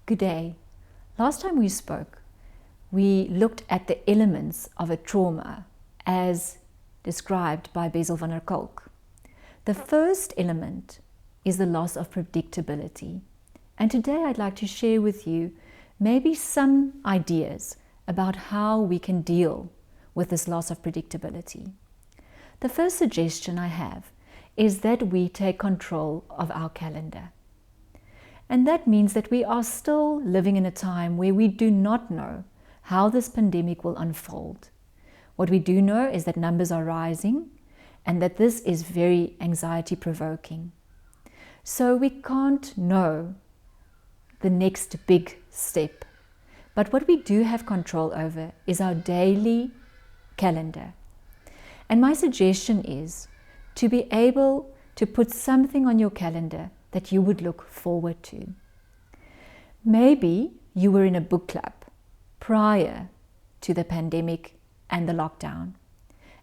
Good day. Last time we spoke, we looked at the elements of a trauma as described by Bessel van der Kolk. The first element is the loss of predictability. And today I'd like to share with you maybe some ideas about how we can deal with this loss of predictability. The first suggestion I have is that we take control of our calendar. And that means that we are still living in a time where we do not know how this pandemic will unfold. What we do know is that numbers are rising and that this is very anxiety-provoking. So we can't know the next big step. But what we do have control over is our daily calendar. And my suggestion is to be able to put something on your calendar that you would look forward to. Maybe you were in a book club prior to the pandemic and the lockdown.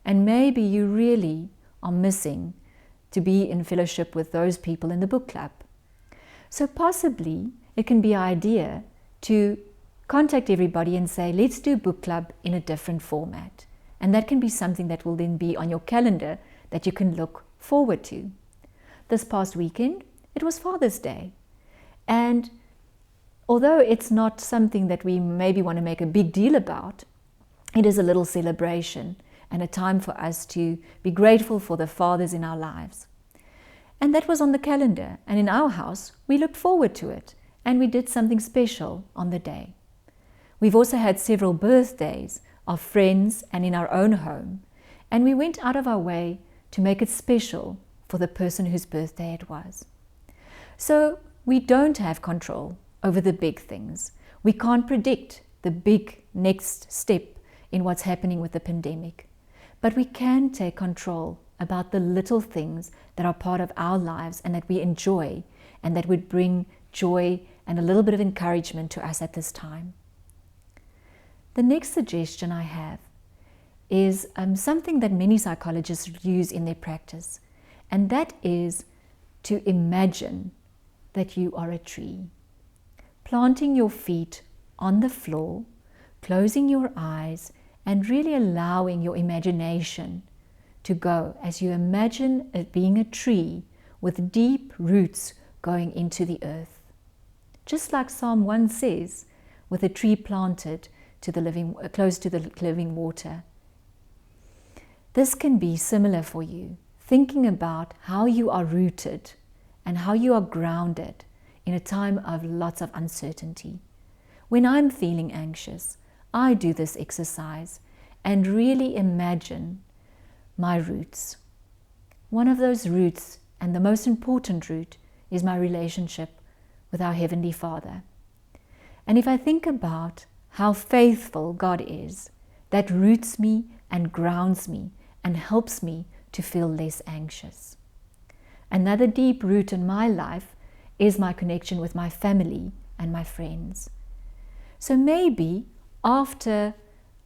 And maybe you really are missing to be in fellowship with those people in the book club. So possibly it can be an idea to contact everybody and say, let's do book club in a different format. And that can be something that will then be on your calendar that you can look forward to. This past weekend, it was Father's Day. And although it's not something that we maybe want to make a big deal about, it is a little celebration and a time for us to be grateful for the fathers in our lives. And that was on the calendar. And in our house, we looked forward to it. And we did something special on the day. We've also had several birthdays of friends and in our own home. And we went out of our way to make it special for the person whose birthday it was. So we don't have control over the big things. We can't predict the big next step in what's happening with the pandemic. But we can take control about the little things that are part of our lives and that we enjoy and that would bring joy and a little bit of encouragement to us at this time. The next suggestion I have is something that many psychologists use in their practice, and that is to imagine that you are a tree. Planting your feet on the floor, closing your eyes, and really allowing your imagination to go as you imagine it being a tree with deep roots going into the earth. Just like Psalm 1 says, with a tree planted close to the living water. This can be similar for you, thinking about how you are rooted and how you are grounded in a time of lots of uncertainty. When I'm feeling anxious, I do this exercise and really imagine my roots. One of those roots, and the most important root, is my relationship with our Heavenly Father. And if I think about how faithful God is, that roots me and grounds me and helps me to feel less anxious. Another deep root in my life is my connection with my family and my friends. So maybe after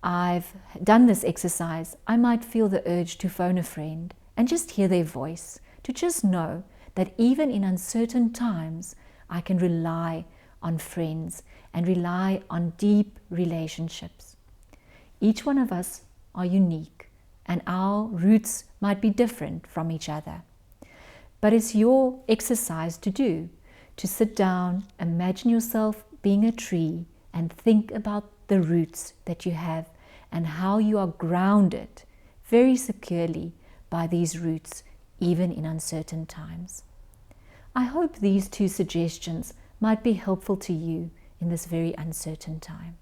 I've done this exercise, I might feel the urge to phone a friend and just hear their voice, to just know that even in uncertain times, I can rely on friends and rely on deep relationships. Each one of us are unique and our roots might be different from each other. But it's your exercise to do, to sit down, imagine yourself being a tree and think about the roots that you have and how you are grounded very securely by these roots, even in uncertain times. I hope these two suggestions might be helpful to you in this very uncertain time.